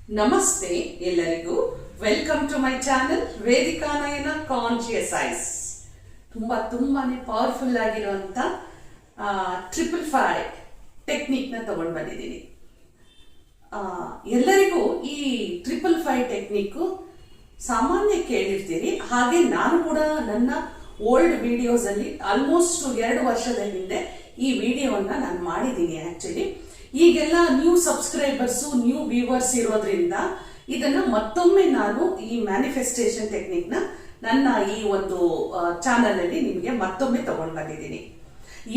ನಮಸ್ತೆ ಎಲ್ಲರಿಗೂ. Welcome to my channel Vedika Nayana conscious eyes. ತುಂಬಾನೇ ಪವರ್ಫುಲ್ ಆಗಿರುವಂತ 555 ಟೆಕ್ನಿಕ್ ನ ತಗೊಂಡು ಬಂದಿದ್ದೀನಿ. ಎಲ್ಲರಿಗೂ ಈ 555 ಟೆಕ್ನಿಕ್ ಸಾಮಾನ್ಯ ಕೇಳಿರ್ತೀರಿ. ಹಾಗೆ ನಾನು ಕೂಡ ನನ್ನ ಓಲ್ಡ್ ವಿಡಿಯೋಸ್ ಅಲ್ಲಿ ಆಲ್ಮೋಸ್ಟ್ 2 ವರ್ಷದ ಹಿಂದೆ ಈ ವಿಡಿಯೋವನ್ನ ನಾನು ಮಾಡಿದ್ದೀನಿ. ಆಕ್ಚುಲಿ ಈಗೆಲ್ಲ ನ್ಯೂ ಸಬ್ಸ್ಕ್ರೈಬರ್ಸ್ ನ್ಯೂ ವ್ಯೂವರ್ಸ್ ಇರೋದ್ರಿಂದ ಇದನ್ನ ಮತ್ತೊಮ್ಮೆ ನಾನು ಈ ಮ್ಯಾನಿಫೆಸ್ಟೇಷನ್ ಟೆಕ್ನಿಕ್ ನ ನನ್ನ ಈ ಒಂದು ಚಾನಲ್ ಅಲ್ಲಿ ನಿಮಗೆ ಮತ್ತೊಮ್ಮೆ ತಗೊಂಡ್ ಬಂದಿದ್ದೀನಿ.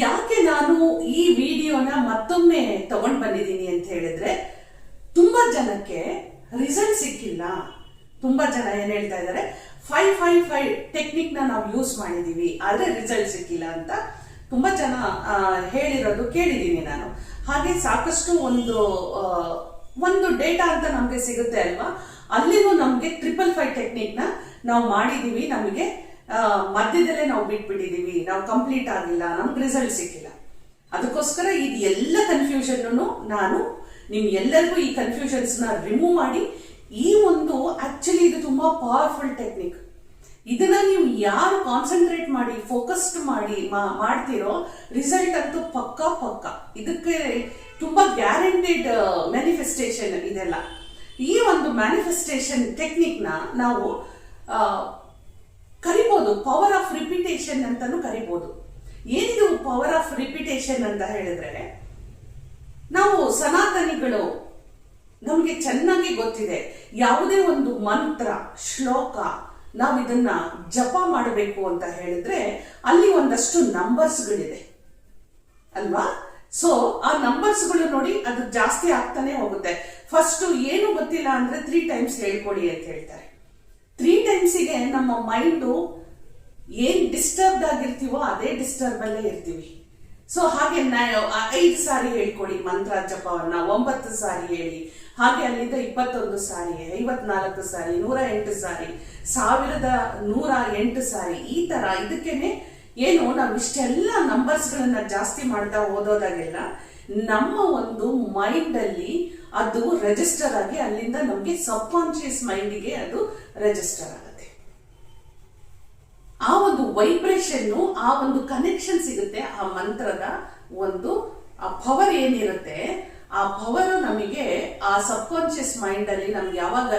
ಯಾಕೆ ನಾನು ಈ ವಿಡಿಯೋನ ಮತ್ತೊಮ್ಮೆ ತಗೊಂಡ್ ಬಂದಿದ್ದೀನಿ ಅಂತ ಹೇಳಿದ್ರೆ, ತುಂಬಾ ಜನಕ್ಕೆ ರಿಸಲ್ಟ್ ಸಿಕ್ಕಿಲ್ಲ. ತುಂಬಾ ಜನ ಏನ್ ಹೇಳ್ತಾ ಇದ್ದಾರೆ, 555 ಟೆಕ್ನಿಕ್ ನ ನಾವು ಯೂಸ್ ಮಾಡಿದೀವಿ ಆದ್ರೆ ರಿಸಲ್ಟ್ ಸಿಕ್ಕಿಲ್ಲ ಅಂತ ತುಂಬಾ ಜನ ಹೇಳಿರೋದು ಕೇಳಿದೀನಿ ನಾನು. ಹಾಗೆ ಸಾಕಷ್ಟು ಒಂದು ಡೇಟಾ ಅಂತ ನಮ್ಗೆ ಸಿಗುತ್ತೆ ಅಲ್ವಾ, ಅಲ್ಲಿನೂ ನಮ್ಗೆ 555 ಟೆಕ್ನಿಕ್ ನ ನಾವು ಮಾಡಿದೀವಿ, ನಮಗೆ ಮಧ್ಯದಲ್ಲೇ ನಾವು ಬಿಟ್ಬಿಟ್ಟಿದೀವಿ, ನಾವು ಕಂಪ್ಲೀಟ್ ಆಗಿಲ್ಲ, ನಮ್ಗೆ ರಿಸಲ್ಟ್ ಸಿಕ್ಕಿಲ್ಲ. ಅದಕ್ಕೋಸ್ಕರ ಇದು ಎಲ್ಲ ಕನ್ಫ್ಯೂಷನ್ ನಾನು ಎಲ್ಲರಿಗೂ ಈ ಕನ್ಫ್ಯೂಷನ್ಸ್ ನ ರಿಮೂವ್ ಮಾಡಿ ಈ ಒಂದು ಆಕ್ಚುಲಿ ಇದು ತುಂಬಾ ಪವರ್ಫುಲ್ ಟೆಕ್ನಿಕ್. ಇದನ್ನ ನೀವು ಯಾರು ಕಾನ್ಸಂಟ್ರೇಟ್ ಮಾಡಿ ಫೋಕಸ್ಡ್ ಮಾಡಿ ಮಾಡ್ತಿರೋ ರಿಸಲ್ಟ್ ಅಂತೂ ಪಕ್ಕ. ಇದಕ್ಕೆ ತುಂಬಾ ಗ್ಯಾರಂಟೆಡ್ ಮ್ಯಾನಿಫೆಸ್ಟೇಷನ್ ಇದೆಲ್ಲ. ಈ ಒಂದು ಮ್ಯಾನಿಫೆಸ್ಟೇಷನ್ ಟೆಕ್ನಿಕ್ ನ ನಾವು ಕರಿಬಹುದು ಪವರ್ ಆಫ್ ರಿಪಿಟೇಷನ್ ಅಂತಾನು ಕರಿಬಹುದು. ಏನಿದು ಪವರ್ ಆಫ್ ರಿಪಿಟೇಷನ್ ಅಂತ ಹೇಳಿದ್ರೆ, ನಾವು ಸನಾತನಿಗಳು ನಮ್ಗೆ ಚೆನ್ನಾಗಿ ಗೊತ್ತಿದೆ, ಯಾವುದೇ ಒಂದು ಮಂತ್ರ ಶ್ಲೋಕ ನಾವು ಇದನ್ನ ಜಪ ಮಾಡಬೇಕು ಅಂತ ಹೇಳಿದ್ರೆ ಅಲ್ಲಿ ಒಂದಷ್ಟು ನಂಬರ್ಸ್ಗಳಿದೆ ಅಲ್ವಾ. ಸೊ ಆ ನಂಬರ್ಸ್ಗಳು ನೋಡಿ ಅದು ಜಾಸ್ತಿ ಆಗ್ತಾನೆ ಹೋಗುತ್ತೆ. ಫಸ್ಟ್ ಏನು ಗೊತ್ತಿಲ್ಲ ಅಂದ್ರೆ 3 times ಹೇಳ್ಕೊಡಿ ಅಂತ ಹೇಳ್ತಾರೆ. 3 timesಗೆ ನಮ್ಮ ಮೈಂಡು ಏನ್ ಡಿಸ್ಟರ್ಬ್ಡ್ ಆಗಿರ್ತೀವೋ ಅದೇ ಡಿಸ್ಟರ್ಬ್ ಅಲ್ಲೇ ಇರ್ತೀವಿ. ಸೊ ಹಾಗೆ 5 ಸಾರಿ ಹೇಳ್ಕೊಡಿ ಮಂತ್ರ ಜಪವನ್ನ, 9 ಸಾರಿ ಹೇಳಿ, ಹಾಗೆ ಅಲ್ಲಿಂದ 21 ಸಾರಿ, 54 ಸಾರಿ, 108 ಸಾರಿ, 1108 ಸಾರಿ, ಈ ತರ. ಇದಕ್ಕೇನೆ ಏನು ನಾವು ಇಷ್ಟೆಲ್ಲ ನಂಬರ್ಸ್ ಗಳನ್ನ ಜಾಸ್ತಿ ಮಾಡ್ತಾ ಓದೋದಾಗೆಲ್ಲ ನಮ್ಮ ಒಂದು ಮೈಂಡ್ ಅಲ್ಲಿ ಅದು ರಿಜಿಸ್ಟರ್ ಆಗಿ ಅಲ್ಲಿಂದ ನಮ್ಗೆ ಸಬ್ ಕಾನ್ಶಿಯಸ್ ಮೈಂಡ್ಗೆ ಅದು ರಿಜಿಸ್ಟರ್ ಆಗುತ್ತೆ. ಆ ಒಂದು ವೈಬ್ರೇಷನ್, ಆ ಒಂದು ಕನೆಕ್ಷನ್ ಸಿಗುತ್ತೆ. ಆ ಮಂತ್ರದ ಒಂದು ಆ ಪವರ್ ಏನಿರುತ್ತೆ, ಆ ಪವರ್ ನಮಗೆ ಆ ಸಬ್ ಕಾನ್ಶಿಯಸ್ ಮೈಂಡ್ ಅಲ್ಲಿ ನಮ್ಗೆ ಯಾವಾಗ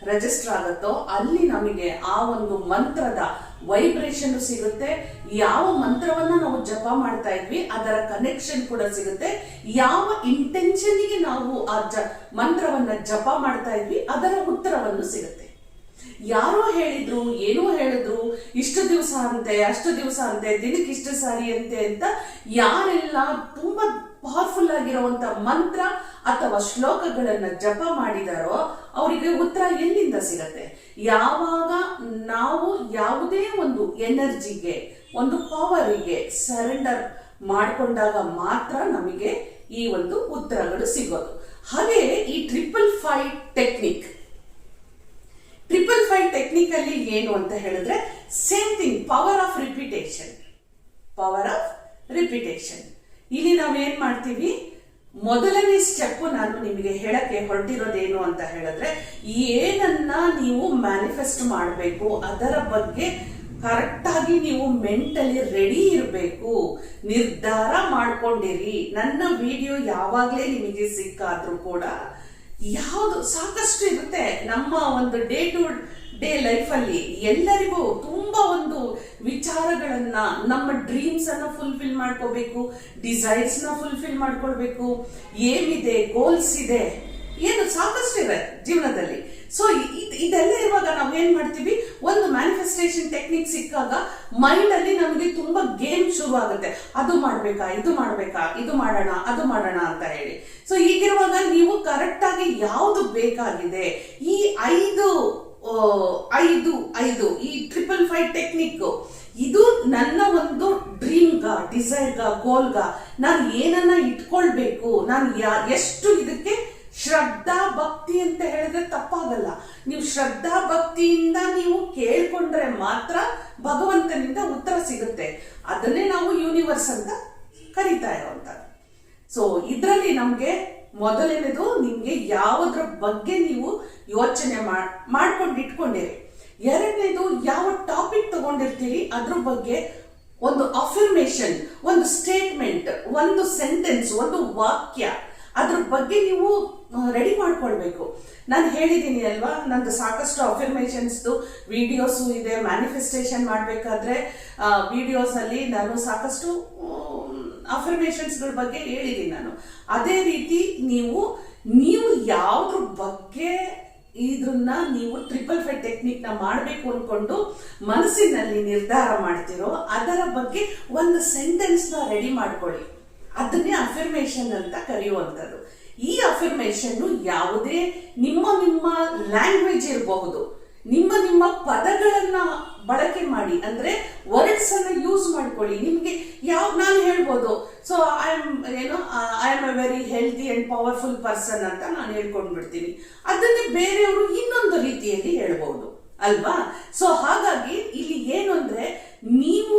ರಿಜಿಸ್ಟರ್ ಆಗುತ್ತೋ ಅಲ್ಲಿ ನಮಗೆ ಆ ಒಂದು ಮಂತ್ರದ ವೈಬ್ರೇಷನ್ ಸಿಗುತ್ತೆ. ಯಾವ ಮಂತ್ರವನ್ನ ನಾವು ಜಪ ಮಾಡ್ತಾ ಇದ್ವಿ ಅದರ ಕನೆಕ್ಷನ್ ಕೂಡ ಸಿಗುತ್ತೆ. ಯಾವ ಇಂಟೆನ್ಷನ್ಗೆ ನಾವು ಆ ಮಂತ್ರವನ್ನ ಜಪ ಮಾಡ್ತಾ ಇದ್ವಿ ಅದರ ಉತ್ತರವನ್ನು ಸಿಗುತ್ತೆ. ಯಾರೋ ಹೇಳಿದ್ರು, ಏನೋ ಹೇಳಿದ್ರು, ಇಷ್ಟು ದಿವಸ ಅಂತೆ, ಅಷ್ಟು ದಿವಸ ಅಂತೆ, ದಿನಕ್ಕೆ ಇಷ್ಟು ಸಾರಿ ಅಂತೆ ಅಂತ ಯಾರೆಲ್ಲ ತುಂಬಾ ಪವರ್ಫುಲ್ ಆಗಿರುವಂತ ಮಂತ್ರ ಅಥವಾ ಶ್ಲೋಕಗಳನ್ನ ಜಪ ಮಾಡಿದಾರೋ ಅವರಿಗೆ ಉತ್ತರ ಎಲ್ಲಿಂದ ಸಿಗತ್ತೆ? ಯಾವಾಗ ನಾವು ಯಾವುದೇ ಒಂದು ಎನರ್ಜಿಗೆ, ಒಂದು ಪವರಿಗೆ ಸರೆಂಡರ್ ಮಾಡಿಕೊಂಡಾಗ ಮಾತ್ರ ನಮಗೆ ಈ ಒಂದು ಉತ್ತರಗಳು ಸಿಗೋದು. ಹಾಗೆ ಈ 555 ಟೆಕ್ನಿಕ್ 555 ಟೆಕ್ನಿಕ್ ಅಲ್ಲಿ ಏನು ಅಂತ ಹೇಳಿದ್ರೆ same thing, power of repetition. ಇಲ್ಲಿ ನಾವು ಏನ್ ಮಾಡ್ತೀವಿ, ಮೊದಲನೇ ಸ್ಟೆಪ್ ನಾನು ನಿಮಗೆ ಹೇಳಕ್ಕೆ ಹೊರಟಿರೋದೇನು ಅಂತ ಹೇಳಿದ್ರೆ, ಏನನ್ನ ನೀವು ಮ್ಯಾನಿಫೆಸ್ಟ್ ಮಾಡಬೇಕು ಅದರ ಬಗ್ಗೆ ಕರೆಕ್ಟ್ ಆಗಿ ನೀವು ಮೆಂಟಲಿ ರೆಡಿ ಇರಬೇಕು, ನಿರ್ಧಾರ ಮಾಡ್ಕೊಂಡಿರಿ. ನನ್ನ ವಿಡಿಯೋ ಯಾವಾಗ್ಲೇ ನಿಮಗೆ ಸಿಕ್ಕಾದ್ರೂ ಕೂಡ ಯಾವುದು ಸಾಕಷ್ಟು ಇರುತ್ತೆ ನಮ್ಮ ಒಂದು ಡೇ ಟು ಡೇ ಲೈಫ್ ಅಲ್ಲಿ. ಎಲ್ಲರಿಗೂ ತುಂಬಾ ಒಂದು ವಿಚಾರಗಳನ್ನ, ನಮ್ಮ ಡ್ರೀಮ್ಸ್ ಅನ್ನ ಫುಲ್ಫಿಲ್ ಮಾಡ್ಕೋಬೇಕು, ಡಿಸೈರ್ಸ್ ನ ಫುಲ್ಫಿಲ್ ಮಾಡ್ಕೊಳ್ಬೇಕು, ಏನಿದೆ ಗೋಲ್ಸ್ ಇದೆ, ಏನು ಸಾಕಷ್ಟು ಇದೆ ಜೀವನದಲ್ಲಿ. ಸೊ ಇದೆಲ್ಲ ಇರುವಾಗ ನಾವು ಏನ್ ಮಾಡ್ತೀವಿ, ಒಂದು ಮ್ಯಾನಿಫೆಸ್ಟೇಷನ್ ಟೆಕ್ನಿಕ್ ಸಿಕ್ಕಾಗ ಮೈಂಡ್ ಅಲ್ಲಿ ನಮಗೆ ತುಂಬಾ ಗೇಮ್ ಶುರು ಆಗುತ್ತೆ. ಅದು ಮಾಡ್ಬೇಕಾ, ಇದು ಮಾಡ್ಬೇಕಾ, ಇದು ಮಾಡೋಣ, ಅದು ಮಾಡೋಣ ಅಂತ ಹೇಳಿ. ಸೊ ಈಗಿರುವಾಗ ನೀವು ಕರೆಕ್ಟ್ ಆಗಿ ಯಾವ್ದು ಬೇಕಾಗಿದೆ, ಈ 5 ಈ 555 ಟೆಕ್ನಿಕ್, ಇದು ನನ್ನ ಒಂದು ಡ್ರೀಮ್ಗ, ಡಿಸೈರ್ಗ, ಗೋಲ್ಗ ನಾನು ಏನನ್ನ ಇಟ್ಕೊಳ್ಬೇಕು, ನಾನು ಎಷ್ಟು ಇದಕ್ಕೆ ಶ್ರದ್ಧಾ ಭಕ್ತಿ ಅಂತ ಹೇಳಿದ್ರೆ ತಪ್ಪಾಗಲ್ಲ. ನೀವು ಶ್ರದ್ಧಾ ಭಕ್ತಿಯಿಂದ ನೀವು ಕೇಳ್ಕೊಂಡ್ರೆ ಮಾತ್ರ ಭಗವಂತನಿಂದ ಉತ್ತರ ಸಿಗುತ್ತೆ. ಅದನ್ನೇ ನಾವು ಯೂನಿವರ್ಸ್ ಅಂತ ಕರೀತಾ ಇರೋಂತ. ಸೊ ಇದರಲ್ಲಿ ನಮ್ಗೆ ಮೊದಲನೇದು ನಿಮ್ಗೆ ಯಾವುದ್ರ ಬಗ್ಗೆ ನೀವು ಯೋಚನೆ ಮಾಡ್ಕೊಂಡು ಇಟ್ಕೊಂಡಿರಿ. ಎರಡನೇದು ಯಾವ ಟಾಪಿಕ್ ತಗೊಂಡಿರ್ತೀರಿ ಅದ್ರ ಬಗ್ಗೆ ಒಂದು ಅಫರ್ಮೇಶನ್, ಒಂದು ಸ್ಟೇಟ್ಮೆಂಟ್, ಒಂದು ಸೆಂಟೆನ್ಸ್, ಒಂದು ವಾಕ್ಯ ಅದ್ರ ಬಗ್ಗೆ ನೀವು ರೆಡಿ ಮಾಡ್ಕೊಳ್ಬೇಕು. ನಾನು ಹೇಳಿದ್ದೀನಿ ಅಲ್ವಾ, ನಂದು ಸಾಕಷ್ಟು ಅಫರ್ಮೇಷನ್ಸ್ ವಿಡಿಯೋಸು ಇದೆ. ಮ್ಯಾನಿಫೆಸ್ಟೇಷನ್ ಮಾಡಬೇಕಾದ್ರೆ ವಿಡಿಯೋಸ್ ಅಲ್ಲಿ ನಾನು ಸಾಕಷ್ಟು ಅಫರ್ಮೇಷನ್ಸ್ಗಳ ಬಗ್ಗೆ ಹೇಳಿದ್ದೀನಿ ನಾನು. ಅದೇ ರೀತಿ ನೀವು ಯಾವ್ದ್ರ ಬಗ್ಗೆ ಇದನ್ನ ನೀವು 555 ಟೆಕ್ನಿಕ್ ನ ಮಾಡಬೇಕು ಅನ್ಕೊಂಡು ಮನಸ್ಸಿನಲ್ಲಿ ನಿರ್ಧಾರ ಮಾಡ್ತಿರೋ ಅದರ ಬಗ್ಗೆ ಒಂದು ಸೆಂಟೆನ್ಸ್ ನ ರೆಡಿ ಮಾಡ್ಕೊಳ್ಳಿ. ಅದನ್ನೇ ಅಫರ್ಮೇಷನ್ ಅಂತ ಕರೆಯುವಂಥದ್ದು. ಈ ಅಫರ್ಮೇಷನ್ ಯಾವುದೇ ನಿಮ್ಮ ಲ್ಯಾಂಗ್ವೇಜ್ ಇರಬಹುದು, ನಿಮ್ಮ ಪದಗಳನ್ನ ಬಳಕೆ ಮಾಡಿ, ಅಂದ್ರೆ ವರ್ಡ್ಸ್ ಅನ್ನ ಯೂಸ್ ಮಾಡ್ಕೊಳ್ಳಿ. ನಿಮ್ಗೆ ನಾನು ಹೇಳ್ಬೋದು, so I am A very healthy and powerful person ಅಂತ ನಾನು ಹೇಳ್ಕೊಂಡ್ಬಿಡ್ತೀನಿ. ಅದನ್ನೇ ಬೇರೆಯವರು ಇನ್ನೊಂದು ರೀತಿಯಲ್ಲಿ ಹೇಳ್ಬಹುದು ಅಲ್ವಾ? ಸೊ ಹಾಗಾಗಿ ಇಲ್ಲಿ ಏನು ಅಂದ್ರೆ, ನೀವು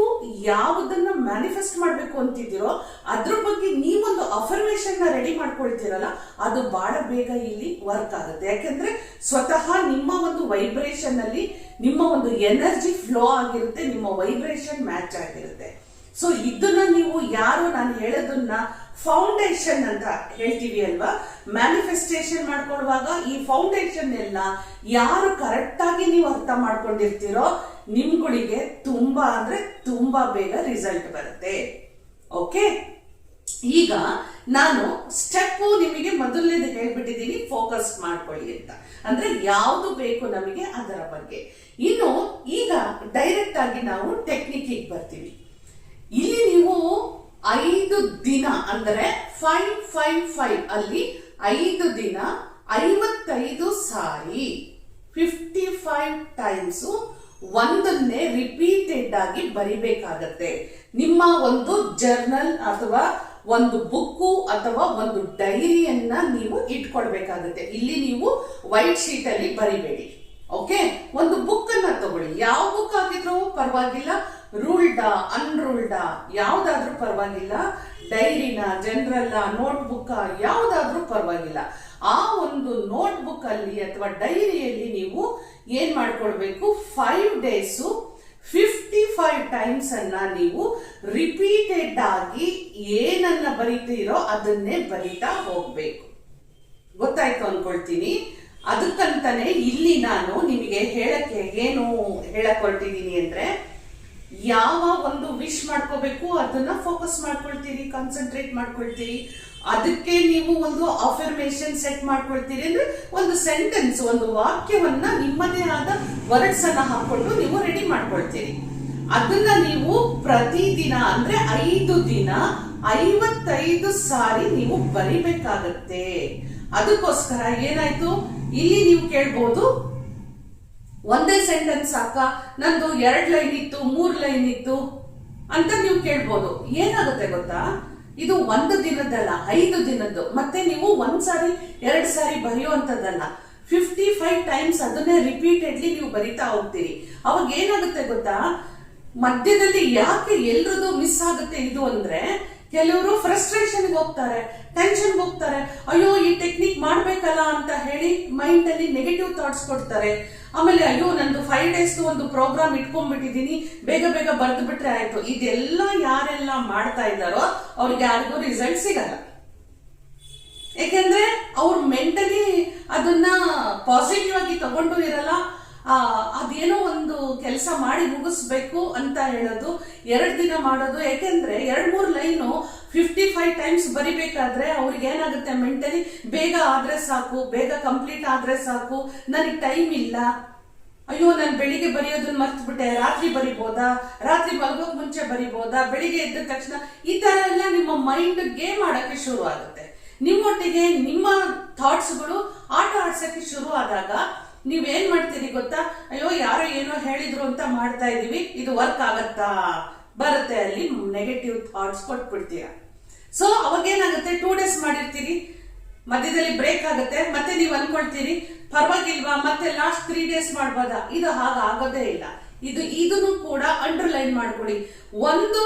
ಯಾವುದನ್ನ ಮ್ಯಾನಿಫೆಸ್ಟ್ ಮಾಡ್ಬೇಕು ಅಂತಿದ್ದೀರೋ ಅದ್ರ ಬಗ್ಗೆ ನೀವೊಂದು ಅಫರ್ಮೇಷನ್ ನ ರೆಡಿ ಮಾಡ್ಕೊಳ್ತೀರಲ್ಲ, ಅದು ಬಹಳ ಬೇಗ ಇಲ್ಲಿ ವರ್ಕ್ ಆಗುತ್ತೆ. ಯಾಕೆಂದ್ರೆ ಸ್ವತಃ ನಿಮ್ಮ ಒಂದು ವೈಬ್ರೇಷನ್ ಅಲ್ಲಿ ನಿಮ್ಮ ಒಂದು ಎನರ್ಜಿ ಫ್ಲೋ ಆಗಿರುತ್ತೆ, ನಿಮ್ಮ ವೈಬ್ರೇಷನ್ ಮ್ಯಾಚ್ ಆಗಿರುತ್ತೆ. ಸೊ ಇದನ್ನ ನೀವು ನಾನು ಹೇಳೋದನ್ನ ಫೌಂಡೇಶನ್ ಅಂತ ಹೇಳ್ತೀವಿ ಅಲ್ವಾ, ಮ್ಯಾನಿಫೆಸ್ಟೇಷನ್ ಮಾಡ್ಕೊಳ್ಳುವಾಗ ಈ ಫೌಂಡೇಶನ್ ಎಲ್ಲ ಯಾರು ಕರೆಕ್ಟ್ ಆಗಿ ನೀವು ಅರ್ಥ ಮಾಡ್ಕೊಂಡಿರ್ತೀರೋ ನಿಮ್ಗಳಿಗೆ ತುಂಬಾ ಬೇಗ ರಿಸಲ್ಟ್ ಬರುತ್ತೆ. ಓಕೆ, ಈಗ ನಾನು ಸ್ಟೆಪ್ ನಿಮಗೆ ಮೊದಲನೇದು ಹೇಳ್ಬಿಟ್ಟಿದ್ದೀನಿ, ಫೋಕಸ್ ಮಾಡ್ಕೊಳ್ಳಿ ಅಂತ. ಅಂದ್ರೆ ಯಾವುದು ಬೇಕು ನಮಗೆ ಅದರ ಬಗ್ಗೆ. ಇನ್ನು ಈಗ ಡೈರೆಕ್ಟ್ ಆಗಿ ನಾವು ಟೆಕ್ನಿಕ್ ಬರ್ತೀವಿ. ಇಲ್ಲಿ ನೀವು 5 ದಿನ ಅಂದ್ರೆ 555 ಅಲ್ಲಿ 5 ದಿನ 55 ಸಾರಿ 55 ಟೈಮ್ಸ್ ಒಂದನ್ನೇ ರಿಪೀಟೆಡ್ ಆಗಿ ಬರಿಬೇಕಾಗತ್ತೆ. ನಿಮ್ಮ ಒಂದು ಜರ್ನಲ್ ಅಥವಾ ಒಂದು ಬುಕ್ಕು ಅಥವಾ ಒಂದು ಡೈರಿಯನ್ನ ನೀವು ಇಟ್ಕೊಳ್ಬೇಕಾಗತ್ತೆ. ಇಲ್ಲಿ ನೀವು ವೈಟ್ ಶೀಟ್ ಅಲ್ಲಿ ಬರಿಬೇಡಿ. ಓಕೆ, ಒಂದು ಬುಕ್ ಅನ್ನ ತಗೊಳ್ಳಿ. ಯಾವ ಬುಕ್ ಆಗಿದ್ರೂ ಪರವಾಗಿಲ್ಲ, ರೂಲ್ಡಾ ಅನ್ರೂಲ್ಡಾ ಯಾವ್ದಾದ್ರೂ ಪರವಾಗಿಲ್ಲ, ಡೈರಿನ, ಜನರಲ್, ನೋಟ್ ಬುಕ್ ಯಾವ್ದಾದ್ರೂ ಪರವಾಗಿಲ್ಲ. ಆ ಒಂದು ನೋಟ್ ಬುಕ್ ಅಲ್ಲಿ ಅಥವಾ ಡೈರಿಯಲ್ಲಿ ನೀವು ಏನ್ ಮಾಡ್ಕೊಳ್ಬೇಕು, 5 days 55 ಟೈಮ್ಸ್ ಅನ್ನ ನೀವು ರಿಪೀಟೆಡ್ ಆಗಿ ಏನನ್ನ ಬರೀತೀರೋ ಅದನ್ನೇ ಬರೀತಾ ಹೋಗ್ಬೇಕು. ಗೊತ್ತಾಯ್ತು ಅನ್ಕೊಳ್ತೀನಿ. ಅದಕ್ಕಂತಾನೆ ಇಲ್ಲಿ ನಾನು ನಿಮಗೆ ಏನು ಹೇಳಕ್ ಹೊರಟಿದ್ದೀನಿ ಅಂದ್ರೆ, ಯಾವ ಒಂದು ವಿಶ್ ಮಾಡ್ಕೋಬೇಕು ಅದನ್ನ ಫೋಕಸ್ ಮಾಡ್ಕೊಳ್ತೀರಿ, ಕಾನ್ಸಂಟ್ರೇಟ್ ಮಾಡ್ಕೊಳ್ತೀರಿ. ಅದಕ್ಕೆ ನೀವು ಒಂದು ಅಫರ್ಮೇಷನ್ ಸೆಟ್ ಮಾಡ್ಕೊಳ್ತೀರಿ. ಅಂದ್ರೆ ಒಂದು ಸೆಂಟೆನ್ಸ್, ಒಂದು ವಾಕ್ಯವನ್ನ ನಿಮ್ಮದೇ ಆದ ವರ್ಡ್ಸ್ ಅನ್ನ ಹಾಕೊಂಡು ನೀವು ರೆಡಿ ಮಾಡ್ಕೊಳ್ತೀರಿ. ಅದನ್ನ ನೀವು ಪ್ರತಿದಿನ ಅಂದ್ರೆ 5 ದಿನ 55 ಸಾರಿ ನೀವು ಬರಿಬೇಕಾಗತ್ತೆ. ಅದಕ್ಕೋಸ್ಕರ ಏನಾಯ್ತು, ಇಲ್ಲಿ ನೀವು ಕೇಳ್ಬೋದು, ಒಂದೇ ಸೆಂಟೆನ್ಸ್ ಸಾಕ, ನಂದು 2 ಲೈನ್ ಇತ್ತು, 3 ಲೈನ್ ಇತ್ತು ಅಂತ ನೀವು ಕೇಳ್ಬೋದು. ಏನಾಗುತ್ತೆ ಗೊತ್ತಾ, ಇದು 1 ದಿನದಲ್ಲ, 5 ದಿನದ್ದು. ಮತ್ತೆ ನೀವು 1 ಸಾರಿ 2 ಸಾರಿ ಬರೆಯುವಂತದ್ದಲ್ಲ, 55 ಟೈಮ್ಸ್ ಅದನ್ನೇ ರಿಪೀಟೆಡ್ಲಿ ನೀವು ಬರಿತಾ ಹೋಗ್ತೀರಿ. ಅವಾಗ ಏನಾಗುತ್ತೆ ಗೊತ್ತಾ, ಮಧ್ಯದಲ್ಲಿ ಯಾಕೆ ಎಲ್ರದು ಮಿಸ್ ಆಗುತ್ತೆ ಇದು ಅಂದ್ರೆ, ಕೆಲವರು ಫ್ರಸ್ಟ್ರೇಷನ್ ಹೋಗ್ತಾರೆ, ಟೆನ್ಷನ್ ಹೋಗ್ತಾರೆ, ಅಯ್ಯೋ ಈ ಟೆಕ್ನಿಕ್ ಮಾಡ್ಬೇಕಲ್ಲ ಅಂತ ಹೇಳಿ ಮೈಂಡ್ ಅಲ್ಲಿ ನೆಗೆಟಿವ್ ಥಾಟ್ಸ್ ಕೊಡ್ತಾರೆ. ಆಮೇಲೆ ಅಯ್ಯೋ ನಂದು 5 days ಒಂದು ಪ್ರೋಗ್ರಾಮ್ ಇಟ್ಕೊಂಡ್ಬಿಟ್ಟಿದೀನಿ, ಬೇಗ ಬರೆದು ಬಿಟ್ರೆ ಆಯ್ತು. ಇದೆಲ್ಲ ಯಾರೆಲ್ಲ ಮಾಡ್ತಾ ಇದ್ದಾರೋ ಅವ್ರಿಗೆ ಯಾರಿಗೂ ರಿಸಲ್ಟ್ ಸಿಗಲ್ಲ. ಯಾಕೆಂದ್ರೆ ಅವ್ರು ಮೆಂಟಲಿ ಅದನ್ನ ಪಾಸಿಟಿವ್ ಆಗಿ ತಗೊಂಡು ಇರಲ್ಲ. ಅದೇನೋ ಒಂದು ಕೆಲಸ ಮಾಡಿ ಮುಗಿಸ್ಬೇಕು ಅಂತ ಹೇಳೋದು, 2 ದಿನ ಮಾಡೋದು. ಯಾಕೆಂದ್ರೆ 2-3 ಲೈನು 55 ಟೈಮ್ಸ್ ಬರಿಬೇಕಾದ್ರೆ ಅವ್ರಿಗೆ ಏನಾಗುತ್ತೆ, ಮೆಂಟಲಿ ಬೇಗ ಆದ್ರೆ ಸಾಕು, ಬೇಗ ಕಂಪ್ಲೀಟ್ ಆದ್ರೆ ಸಾಕು, ನನಗೆ ಟೈಮ್ ಇಲ್ಲ, ಅಯ್ಯೋ ನಾನು ಬೆಳಿಗ್ಗೆ ಬರೆಯೋದನ್ನ ಮರ್ತ್ಬಿಟ್ಟೆ, ರಾತ್ರಿ ಬರಿಬೋದಾ, ರಾತ್ರಿ ಮಲಗೋಕ್ ಮುಂಚೆ ಬರಿಬೋದಾ, ಬೆಳಿಗ್ಗೆ ಎದ್ದ ತಕ್ಷಣ, ಈ ತರ ಎಲ್ಲ ನಿಮ್ಮ ಮೈಂಡ್ ಗೇಮ್ ಆಡಕ್ಕೆ ಶುರು ಆಗುತ್ತೆ. ನಿಮ್ಮೊಟ್ಟಿಗೆ ನಿಮ್ಮ ಥಾಟ್ಸ್ಗಳು ಆಟ ಆಡ್ಸಕ್ಕೆ ಶುರು ಆದಾಗ ನೀವೇನ್ ಮಾಡ್ತೀರಿ ಗೊತ್ತಾ, ಅಯ್ಯೋ ಯಾರೋ ಏನೋ ಹೇಳಿದ್ರು ಅಂತ ಮಾಡ್ತಾ ಇದೀವಿ, ಇದು ವರ್ಕ್ ಆಗತ್ತಾ, ಬರುತ್ತೆ, ಅಲ್ಲಿ ನೆಗೆಟಿವ್ ಥಾಟ್ಸ್ ಕೊಟ್ಬಿಡ್ತೀರಾ. ಸೊ ಅವಾಗ ಏನಾಗುತ್ತೆ, 2 days ಮಾಡಿರ್ತೀರಿ, ಮಧ್ಯದಲ್ಲಿ ಬ್ರೇಕ್ ಆಗುತ್ತೆ, ಮತ್ತೆ ನೀವು ಅನ್ಕೊಳ್ತೀರಿ ಪರವಾಗಿಲ್ವಾ, ಮತ್ತೆ ಲಾಸ್ಟ್ 3 days ಮಾಡ್ಬೋದಾ. ಇದು ಆಗೋದೇ ಇಲ್ಲ. ಇದನ್ನು ಕೂಡ ಅಂಡರ್ಲೈನ್ ಮಾಡ್ಕೊಳ್ಳಿ. ಒಂದು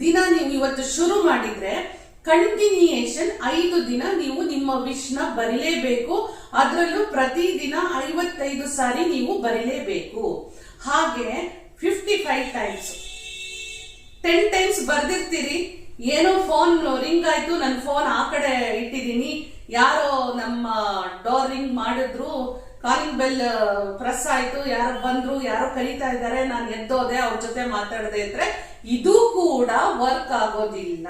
ದಿನ ನೀವು ಇವತ್ತು ಶುರು ಮಾಡಿದ್ರೆ ಕಂಟಿನ್ಯೂಯೇಷನ್ 5 ದಿನ ನೀವು ನಿಮ್ಮ ವಿಶ್ ನ ಬರೀಲೇಬೇಕು. ಅದರಲ್ಲೂ ಪ್ರತಿದಿನ 55 ಸಾರಿ ನೀವು ಬರೀಲೇಬೇಕು. ಹಾಗೆ 55 ಟೈಮ್ಸ್ 10 ಟೈಮ್ಸ್ ಬರ್ದಿರ್ತೀರಿ. ಏನೋ ಫೋನ್ ರಿಂಗ್ ಆಯ್ತು, ನನ್ನ ಫೋನ್ ಆ ಕಡೆ ಇಟ್ಟಿದ್ದೀನಿ, ಯಾರೋ ನಮ್ಮ ಡೋರ್ ರಿಂಗ್ ಮಾಡಿದ್ರು, ಕಾಲಿಂಗ್ ಬೆಲ್ ಪ್ರೆಸ್ ಆಯ್ತು, ಯಾರೋ ಬಂದ್ರು, ಯಾರೋ ಕರೀತಾ ಇದ್ದಾರೆ, ನಾನು ಎದ್ದೋದೆ, ಅವ್ರ ಜೊತೆ ಮಾತಾಡದೆ ಇದ್ರೆ ಇದು ಕೂಡ ವರ್ಕ್ ಆಗೋದಿಲ್ಲ.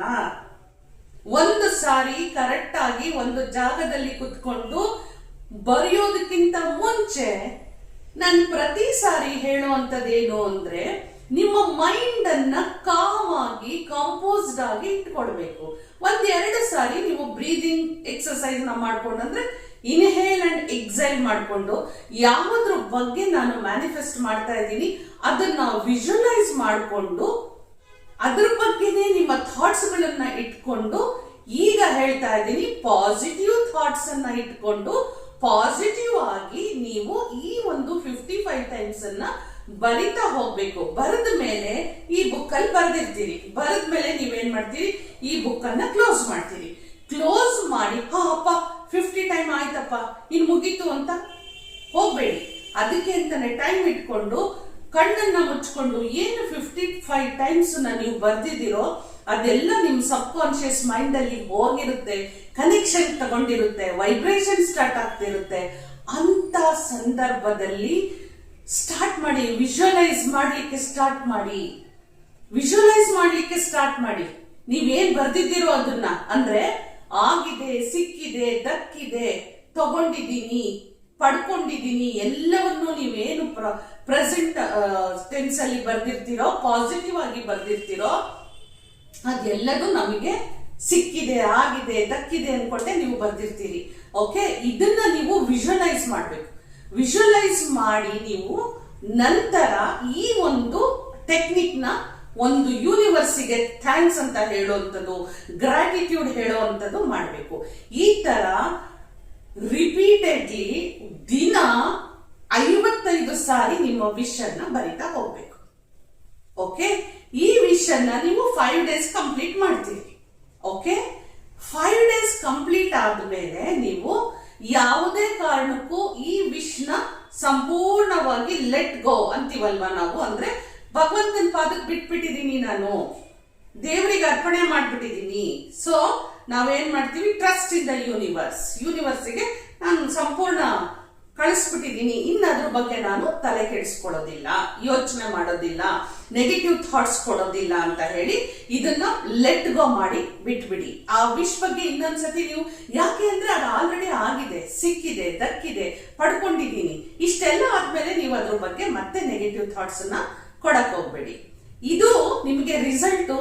ಒಂದು ಸಾರಿ ಕರೆಕ್ಟ್ ಆಗಿ ಒಂದು ಜಾಗದಲ್ಲಿ ಕುತ್ಕೊಂಡು ಬರೆಯೋದಕ್ಕಿಂತ ಮುಂಚೆ ನಾನು ಪ್ರತಿ ಸಾರಿ ಹೇಳುವಂತದ್ದೇನು ಅಂದ್ರೆ, ನಿಮ್ಮ ಮೈಂಡ್ ಅನ್ನ ಕಾಮ್ ಆಗಿ ಕಂಪೋಸ್ಡ್ ಆಗಿ ಇಟ್ಕೊಳ್ಬೇಕು. 1-2 ಸಾರಿ ನೀವು ಬ್ರೀದಿಂಗ್ ಎಕ್ಸರ್ಸೈಸ್ ನ ಮಾಡ್ಕೊಂಡು, ಅಂದ್ರೆ ಇನ್ಹೇಲ್ ಅಂಡ್ ಎಕ್ಸೈಲ್ ಮಾಡ್ಕೊಂಡು ಯಾವುದ್ರ ಬಗ್ಗೆ ನಾನು ಮ್ಯಾನಿಫೆಸ್ಟ್ ಮಾಡ್ತಾ ಇದ್ದೀನಿ ಅದನ್ನ ವಿಜುವಲೈಸ್ ಮಾಡಿಕೊಂಡು ಅದ್ರ ಬಗ್ಗೆನೇ ನಿಮ್ಮ ಥಾಟ್ಸ್ ಗಳನ್ನ ಇಟ್ಕೊಂಡು, ಈಗ ಹೇಳ್ತಾ ಇದ್ದೀನಿ ಪಾಸಿಟಿವ್ ಥಾಟ್ಸ್ ಅನ್ನ ಇಟ್ಕೊಂಡು ಪಾಸಿಟಿವ್ ಆಗಿ ನೀವು ಈ ಒಂದು 55 ಟೈಮ್ಸ್ ಅನ್ನ ಬರಿತಾ ಹೋಗ್ಬೇಕು. ಬರೆದ ಮೇಲೆ ಈ ಬುಕ್ ಅಲ್ಲಿ ಬರೆದಿರ್ತೀರಿ. ಬರೆದ ಮೇಲೆ ನೀವೇನ್ ಮಾಡ್ತೀರಿ, ಈ ಬುಕ್ ಅನ್ನ ಕ್ಲೋಸ್ ಮಾಡ್ತೀರಿ. ಕ್ಲೋಸ್ ಮಾಡಿ ಅಪ್ಪ 50 ಟೈಮ್ ಆಯ್ತಪ್ಪ ಇನ್ ಮುಗೀತು ಅಂತ ಹೋಗ್ಬೇಡಿ. ಅದಕ್ಕೆ ಅಂತಾನೆ ಟೈಮ್ ಇಟ್ಕೊಂಡು ಕಣ್ಣನ್ನ ಮುಚ್ಕೊಂಡು ಏನು 55 ಟೈಮ್ಸ್ ನೀವು ಬರ್ದಿದ್ದೀರೋ ಅದೆಲ್ಲ ನಿಮ್ ಸಬ್ ಕಾನ್ಶಿಯಸ್ ಮೈಂಡ್ ಅಲ್ಲಿ ಹೋಗಿರುತ್ತೆ, ಕನೆಕ್ಷನ್ ತಗೊಂಡಿರುತ್ತೆ, ವೈಬ್ರೇಷನ್ ಸ್ಟಾರ್ಟ್ ಆಗ್ತಿರುತ್ತೆ. ಅಂತ ಸಂದರ್ಭದಲ್ಲಿ ಸ್ಟಾರ್ಟ್ ಮಾಡಿ, ವಿಜುವಲೈಸ್ ಮಾಡ್ಲಿಕ್ಕೆ ಸ್ಟಾರ್ಟ್ ಮಾಡಿ. ವಿಜುವಲೈಸ್ ಮಾಡ್ಲಿಕ್ಕೆ ಸ್ಟಾರ್ಟ್ ಮಾಡಿ. ನೀವೇನ್ ಬರ್ದಿದ್ದೀರೋ ಅದನ್ನ, ಅಂದ್ರೆ ಆಗಿದೆ, ಸಿಕ್ಕಿದೆ, ದಕ್ಕಿದೆ, ತಗೊಂಡಿದ್ದೀನಿ, ಪಡ್ಕೊಂಡಿದ್ದೀನಿ, ಎಲ್ಲವನ್ನು ನೀವೇನು ಪ್ರೆಸೆಂಟ್ ಟೆನ್ಸ್ ಅಲ್ಲಿ ಬರ್ದಿರ್ತೀರೋ, ಪಾಸಿಟಿವ್ ಆಗಿ ಬರ್ದಿರ್ತೀರೋ ಅದೆಲ್ಲದೂ ನಮಗೆ ಸಿಕ್ಕಿದೆ, ಆಗಿದೆ, ದಕ್ಕಿದೆ ಅನ್ಕೊಂಡೆ ನೀವು ಬರ್ದಿರ್ತೀರಿ. ಓಕೆ, ಇದನ್ನ ನೀವು ವಿಜುವಲೈಸ್ ಮಾಡ್ಬೇಕು. ವಿಜುವಲೈಸ್ ಮಾಡಿ ನೀವು ನಂತರ ಈ ಒಂದು ಟೆಕ್ನಿಕ್ ನ ಒಂದು ಯೂನಿವರ್ಸಿಗೆ ಥ್ಯಾಂಕ್ಸ್ ಅಂತ ಹೇಳುವಂಥದ್ದು, ಗ್ರಾಟಿಟ್ಯೂಡ್ ಹೇಳುವಂಥದ್ದು ಮಾಡಬೇಕು. ಈ ತರ ರಿಪೀಟೆಡ್ಲಿ ದಿನ 55 ಸಾರಿ ನಿಮ್ಮ ವಿಶ್ ಅನ್ನ ಬರಿತಾ ಹೋಗ್ಬೇಕು. ಓಕೆ, ಈ ವಿಶ್ ಅನ್ನ ನೀವು 5 ಡೇಸ್ ಕಂಪ್ಲೀಟ್ ಮಾಡ್ತೀರಿ. ಓಕೆ, 5 ಡೇಸ್ ಕಂಪ್ಲೀಟ್ ಆದ್ಮೇಲೆ ನೀವು ಯಾವುದೇ ಕಾರಣಕ್ಕೂ ಈ ವಿಶ್ ನ ಸಂಪೂರ್ಣವಾಗಿ ಲೆಟ್ ಗೋ ಅಂತೀವಲ್ವಾ ನಾವು, ಅಂದ್ರೆ ಭಗವಂತನ ಪಾದಕ್ಕೆ ಬಿಟ್ಬಿಟ್ಟಿದೀನಿ, ನಾನು ದೇವರಿಗೆ ಅರ್ಪಣೆ ಮಾಡ್ಬಿಟ್ಟಿದೀನಿ. ಸೊ ನಾವೇನ್ ಮಾಡ್ತೀವಿ, ಟ್ರಸ್ಟ್ ಇನ್ ದ ಯೂನಿವರ್ಸ್ಗೆ ನಾನು ಸಂಪೂರ್ಣ ಕಳಿಸ್ಬಿಟ್ಟಿದೀನಿ, ಇನ್ನಾದ್ರ ಬಗ್ಗೆ ನಾನು ತಲೆ ಕೆಡಿಸ್ಕೊಳ್ಳೋದಿಲ್ಲ, ಯೋಚನೆ ಮಾಡೋದಿಲ್ಲ, ನೆಗೆಟಿವ್ ಥಾಟ್ಸ್ ಕೊಡೋದಿಲ್ಲ ಅಂತ ಹೇಳಿ ಇದನ್ನ ಲೆಟ್ ಗೋ ಮಾಡಿ ಬಿಟ್ಬಿಡಿ. ಆ ವಿಶ್ ಬಗ್ಗೆ ಇನ್ನೊಂದ್ಸತಿ ನೀವು, ಯಾಕೆ ಅಂದ್ರೆ ಅದು ಆಲ್ರೆಡಿ ಆಗಿದೆ, ಸಿಕ್ಕಿದೆ, ದಕ್ಕಿದೆ, ಪಡ್ಕೊಂಡಿದ್ದೀನಿ, ಇಷ್ಟೆಲ್ಲ ಆದ್ಮೇಲೆ ನೀವು ಅದ್ರ ಬಗ್ಗೆ ಮತ್ತೆ ನೆಗೆಟಿವ್ ಥಾಟ್ಸ್ ಅನ್ನ ಕೊಡಕ್ ಹೋಗ್ಬೇಡಿ. ಇದು ನಿಮಗೆ ರಿಸಲ್ಟ್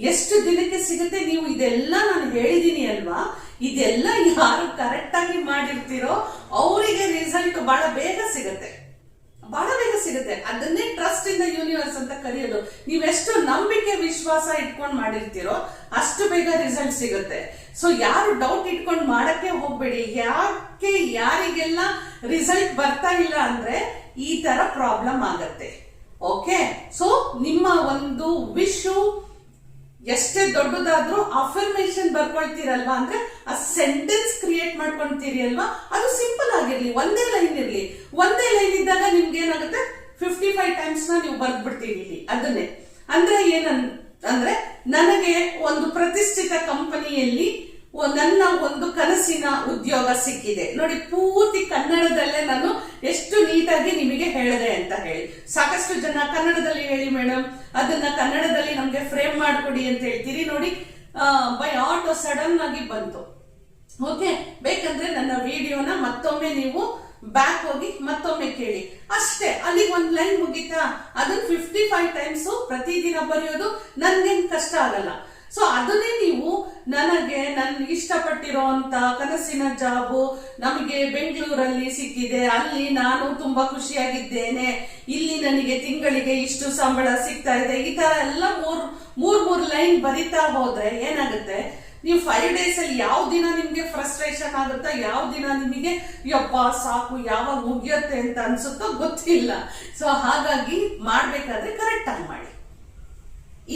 ಎಷ್ಟು ದಿನಕ್ಕೆ ಸಿಗುತ್ತೆ, ನೀವು ಇದೆಲ್ಲ ನಾನು ಹೇಳಿದೀನಿ ಅಲ್ವಾ, ಇದೆಲ್ಲ ಯಾರು ಕರೆಕ್ಟ್ ಆಗಿ ಮಾಡಿರ್ತೀರೋ ಅವರಿಗೆ ರಿಸಲ್ಟ್ ಬಹಳ ಬೇಗ ಸಿಗುತ್ತೆ. ಅದನ್ನೇ ಟ್ರಸ್ಟ್ ಇನ್ ದ ಯೂನಿವರ್ಸ್ ಅಂತ ಕರೆಯೋದು. ನೀವೆಷ್ಟು ನಂಬಿಕೆ ವಿಶ್ವಾಸ ಇಟ್ಕೊಂಡು ಮಾಡಿರ್ತೀರೋ ಅಷ್ಟು ಬೇಗ ರಿಸಲ್ಟ್ ಸಿಗುತ್ತೆ. ಸೊ ಯಾರು ಡೌಟ್ ಇಟ್ಕೊಂಡು ಮಾಡಕ್ಕೆ ಹೋಗ್ಬೇಡಿ. ಯಾಕೆ ಯಾರಿಗೆಲ್ಲ ರಿಸಲ್ಟ್ ಬರ್ತಾ ಇಲ್ಲ ಅಂದ್ರೆ ಈ ತರ ಪ್ರಾಬ್ಲಮ್ ಆಗತ್ತೆ. ಓಕೆ, ಸೊ ನಿಮ್ಮ ಒಂದು ವಿಶ್ ಎಷ್ಟೇ ದೊಡ್ಡದಾದ್ರೂ ಅಫರ್ಮೇಶನ್ ಬರ್ಕೊಳ್ತೀರಲ್ವಾ, ಅಂದ್ರೆ ಆ ಸೆಂಟೆನ್ಸ್ ಕ್ರಿಯೇಟ್ ಮಾಡ್ಕೊಂತೀರಿ ಅಲ್ವಾ, ಅದು ಸಿಂಪಲ್ ಆಗಿರ್ಲಿ, ಒಂದೇ ಲೈನ್ ಇರ್ಲಿ. ಒಂದೇ ಲೈನ್ ಇದ್ದಾಗ ನಿಮ್ಗೆ ಏನಾಗುತ್ತೆ, 55 ಟೈಮ್ಸ್ ನ ನೀವು ಬರ್ದ್ಬಿಡ್ತೀರಿ ಇಲ್ಲಿ. ಅದನ್ನೇ ಅಂದ್ರೆ ಏನಂದ್ರೆ, ನನಗೆ ಒಂದು ಪ್ರತಿಷ್ಠಿತ ಕಂಪನಿಯಲ್ಲಿ ನನ್ನ ಒಂದು ಕನಸಿನ ಉದ್ಯೋಗ ಸಿಕ್ಕಿದೆ ನೋಡಿ. ಪೂರ್ತಿ ಕನ್ನಡದಲ್ಲೇ ನಾನು ಎಷ್ಟು ನೀಟಾಗಿ ನಿಮಗೆ ಹೇಳಿದೆ ಅಂತ ಹೇಳಿ. ಸಾಕಷ್ಟು ಜನ ಕನ್ನಡದಲ್ಲಿ ಹೇಳಿ ಮೇಡಮ್, ಅದನ್ನ ಕನ್ನಡದಲ್ಲಿ ನಮ್ಗೆ ಫ್ರೇಮ್ ಮಾಡ್ಕೊಡಿ ಅಂತ ಹೇಳ್ತೀರಿ ನೋಡಿ. ಬೈ ಆಟೋ ಸಡನ್ ಆಗಿ ಬಂತು. ಓಕೆ, ಬೇಕಂದ್ರೆ ನನ್ನ ವಿಡಿಯೋನ ಮತ್ತೊಮ್ಮೆ ನೀವು ಬ್ಯಾಕ್ ಹೋಗಿ ಮತ್ತೊಮ್ಮೆ ಕೇಳಿ, ಅಷ್ಟೇ. ಅಲ್ಲಿಗೆ ಒಂದ್ ಲೈನ್ ಮುಗಿತಾ. ಅದನ್ನ 55 ಟೈಮ್ಸ್ ಪ್ರತಿದಿನ ಬರೆಯೋದು ನನ್ಗೇನ್ ಕಷ್ಟ ಆಗಲ್ಲ. ಸೊ ಅದನ್ನೇ ನೀವು ನನಗೆ ಇಷ್ಟಪಟ್ಟಿರೋ ಅಂತ ಕನಸಿನ ಜಾಬು ನಮಗೆ ಬೆಂಗಳೂರಲ್ಲಿ ಸಿಕ್ಕಿದೆ, ಅಲ್ಲಿ ನಾನು ತುಂಬಾ ಖುಷಿಯಾಗಿದ್ದೇನೆ, ಇಲ್ಲಿ ನನಗೆ ತಿಂಗಳಿಗೆ ಇಷ್ಟು ಸಂಬಳ ಸಿಗ್ತಾ ಇದೆ, ಈ ತರ ಎಲ್ಲ ಮೂರ್ ಲೈನ್ ಬರಿತಾ ಹೋದ್ರೆ ಏನಾಗುತ್ತೆ, ನೀವು 5 ಡೇಸ್ ಅಲ್ಲಿ ಯಾವ ದಿನ ನಿಮ್ಗೆ ಫ್ರಸ್ಟ್ರೇಷನ್ ಆಗುತ್ತಾ, ಯಾವ ದಿನ ನಿಮಗೆ ಯಪ್ಪ ಸಾಕು ಯಾವಾಗ ಮುಗಿಯುತ್ತೆ ಅಂತ ಅನ್ಸುತ್ತೋ ಗೊತ್ತಿಲ್ಲ. ಸೊ ಹಾಗಾಗಿ ಮಾಡ್ಬೇಕಾದ್ರೆ ಕರೆಕ್ಟ್ ಆಗಿ ಮಾಡಿ.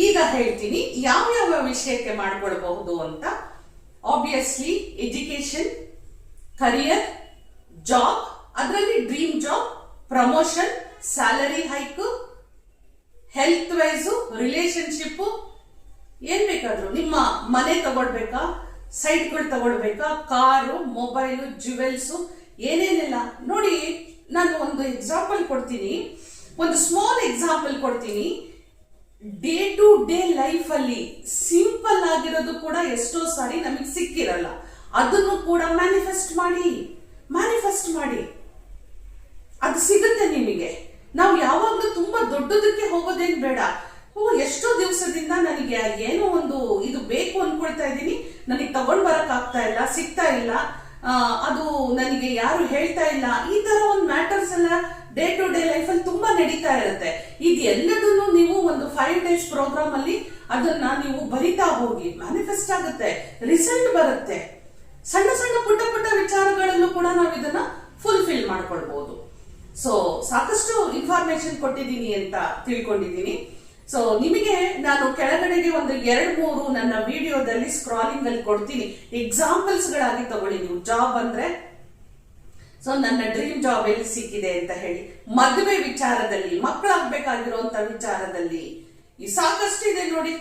ಈಗ ಹೇಳ್ತೀನಿ ಯಾವ ವಿಷಯಕ್ಕೆ ಮಾಡ್ಕೊಳ್ಬಹುದು ಅಂತ. ಆಬ್ವಿಯಸ್ಲಿ ಎಜುಕೇಶನ್, ಕರಿಯರ್, ಜಾಬ್, ಅದರಲ್ಲಿ dream job, promotion, salary hike, health wise, relationship, ಏನ್ ಬೇಕಾದ್ರು, ನಿಮ್ಮ ಮನೆ ತಗೊಳ್ಬೇಕಾ, ಸೈಟ್ಗಳು ತಗೊಳ್ಬೇಕಾ, ಕಾರು, ಮೊಬೈಲು, ಜ್ಯುವೆಲ್ಸು, ಏನೇನೆಲ್ಲ ನೋಡಿ. ನಾನು ಒಂದು ಎಕ್ಸಾಂಪಲ್ ಕೊಡ್ತೀನಿ, ಒಂದು ಸ್ಮಾಲ್ ಎಕ್ಸಾಂಪಲ್ ಕೊಡ್ತೀನಿ. ಡೇ ಟು ಡೇ ಲೈಫ್ ಅಲ್ಲಿ ಸಿಂಪಲ್ ಆಗಿರೋದು ಕೂಡ ಎಷ್ಟೋ ಸಾರಿ ನಮಗೆ ಸಿಕ್ಕಿರಲ್ಲ. ಅದನ್ನು ಕೂಡ ಮ್ಯಾನಿಫೆಸ್ಟ್ ಮಾಡಿ ಅದು ಸಿಗುತ್ತೆ ನಿಮಗೆ. ನಾವು ಯಾವಾಗ್ಲೂ ತುಂಬಾ ದೊಡ್ಡದಕ್ಕೆ ಹೋಗೋದೇನ್ ಬೇಡ. ಎಷ್ಟೋ ದಿವಸದಿಂದ ನನಗೆ ಏನೋ ಒಂದು ಇದು ಬೇಕು ಅನ್ಕೊಳ್ತಾ ಇದ್ದೀನಿ, ನನಗೆ ತಗೊಂಡ್ ಬರಕ್ ಆಗ್ತಾ ಇಲ್ಲ, ಸಿಗ್ತಾ ಇಲ್ಲ, ಅದು ನನಗೆ ಯಾರು ಹೇಳ್ತಾ ಇಲ್ಲ. ಈ ತರ ಒಂದು ಮ್ಯಾಟರ್ಸ್ ಎಲ್ಲ ಡೇ ಟು ಡೇ ಲೈಫ್ ಅಲ್ಲಿ ತುಂಬಾ ನಡೀತಾ ಇರುತ್ತೆ. ಇದೆಲ್ಲದನ್ನು ನೀವು ಒಂದು 5 days ಪ್ರೋಗ್ರಾಮ್ ಅಲ್ಲಿ ಅದನ್ನ ನೀವು ಬರಿತಾ ಹೋಗಿ, ಮ್ಯಾನಿಫೆಸ್ಟ್ ಆಗುತ್ತೆ, ರಿಸಲ್ಟ್ ಬರುತ್ತೆ. ಸಣ್ಣ ಸಣ್ಣ ಪುಟ್ಟ ಪುಟ್ಟ ವಿಚಾರಗಳಲ್ಲೂ ಕೂಡ ನಾವು ಇದನ್ನ ಫುಲ್ಫಿಲ್ ಮಾಡ್ಕೊಳ್ಬಹುದು. ಸೊ ಸಾಕಷ್ಟು ಇನ್ಫಾರ್ಮೇಶನ್ ಕೊಟ್ಟಿದ್ದೀನಿ ಅಂತ ತಿಳ್ಕೊಂಡಿದ್ದೀನಿ. ಸೊ ನಿಮಗೆ ನಾನು ಕೆಳಗಡೆಗೆ ಒಂದು 2-3 ನನ್ನ ವಿಡಿಯೋದಲ್ಲಿ ಸ್ಕ್ರಾಲಿಂಗ್ ಅಲ್ಲಿ ಕೊಡ್ತೀನಿ, ಎಕ್ಸಾಂಪಲ್ಸ್ ಗಳಾಗಿ ತಗೊಳ್ಳಿ ನೀವು. ಜಾಬ್ ಅಂದ್ರೆ ಸೊ ನನ್ನ ಡ್ರೀಮ್ ಜಾಬ್ ಎಲ್ಲಿ ಸಿಕ್ಕಿದೆ ಅಂತ ಹೇಳಿ, ಮದುವೆ ವಿಚಾರದಲ್ಲಿ, ಮಕ್ಕಳಾಗ್ಬೇಕಾಗಿರುವಂತ ವಿಚಾರದಲ್ಲಿ ಸಾಕಷ್ಟು ಇದೆ ನೋಡಿ,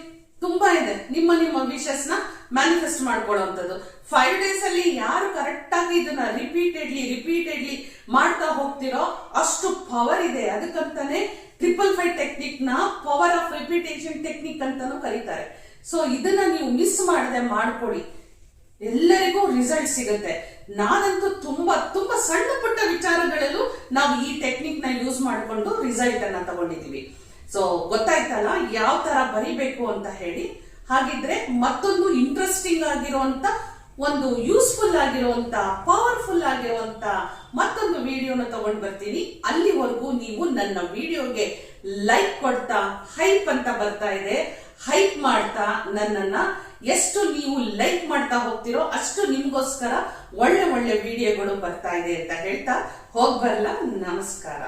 ತುಂಬಾ ಇದೆ. ನಿಮ್ಮ ವಿಶಸ್ ನ ಮ್ಯಾನಿಫೆಸ್ಟ್ ಮಾಡ್ಕೊಳ್ಳುವಂಥದ್ದು 5 days ಅಲ್ಲಿ ಯಾರು ಕರೆಕ್ಟ್ ಆಗಿ ಇದನ್ನ ರಿಪೀಟೆಡ್ಲಿ ಮಾಡ್ತಾ ಹೋಗ್ತಿರೋ ಅಷ್ಟು ಪವರ್ ಇದೆ. ಅದಕ್ಕಂತಾನೆ 555 ಟೆಕ್ನಿಕ್ ನ ಪವರ್ ಆಫ್ ರಿಪಿಟೇಷನ್ ಟೆಕ್ನಿಕ್ ಅಂತಾನು ಕರೀತಾರೆ. ಸೊ ಇದನ್ನ ನೀವು ಮಿಸ್ ಮಾಡದೆ ಮಾಡ್ಕೊಡಿ, ಎಲ್ಲರಿಗೂ ರಿಸಲ್ಟ್ ಸಿಗುತ್ತೆ. ನಾನಂತೂ ತುಂಬಾ ಸಣ್ಣ ಪುಟ್ಟ ವಿಚಾರಗಳಲ್ಲೂ ನಾವು ಈ ಟೆಕ್ನಿಕ್ ನ ಯೂಸ್ ಮಾಡಿಕೊಂಡು ರಿಸಲ್ಟ್ ಅನ್ನ ತಗೊಂಡಿದೀವಿ. ಸೊ ಗೊತ್ತಾಯ್ತಲ್ಲ ಯಾವ ತರ ಬರಿಬೇಕು ಅಂತ ಹೇಳಿ. ಹಾಗಿದ್ರೆ ಮತ್ತೊಂದು ಇಂಟ್ರೆಸ್ಟಿಂಗ್ ಆಗಿರುವಂತ, ಒಂದು ಯೂಸ್ಫುಲ್ ಆಗಿರುವಂತ, ಪವರ್ಫುಲ್ ಆಗಿರುವಂತ ಮತ್ತೊಂದು ವಿಡಿಯೋನ ತಗೊಂಡ್ ಬರ್ತೀನಿ. ಅಲ್ಲಿವರೆಗೂ ನೀವು ನನ್ನ ವಿಡಿಯೋಗೆ ಲೈಕ್ ಕೊಡ್ತಾ, ಹೈಪ್ ಅಂತ ಬರ್ತಾ ಇದೆ, ಹೈಪ್ ಮಾಡ್ತಾ ನನ್ನನ್ನ ಎಷ್ಟು ನೀವು ಲೈಕ್ ಮಾಡ್ತಾ ಹೋಗ್ತಿರೋ ಅಷ್ಟು ನಿಮ್ಗೋಸ್ಕರ ಒಳ್ಳೆ ವಿಡಿಯೋಗಳು ಬರ್ತಾ ಇದೆ ಅಂತ ಹೇಳ್ತಾ ಹೋಗ್ಬರಲ್ಲ. ನಮಸ್ಕಾರ.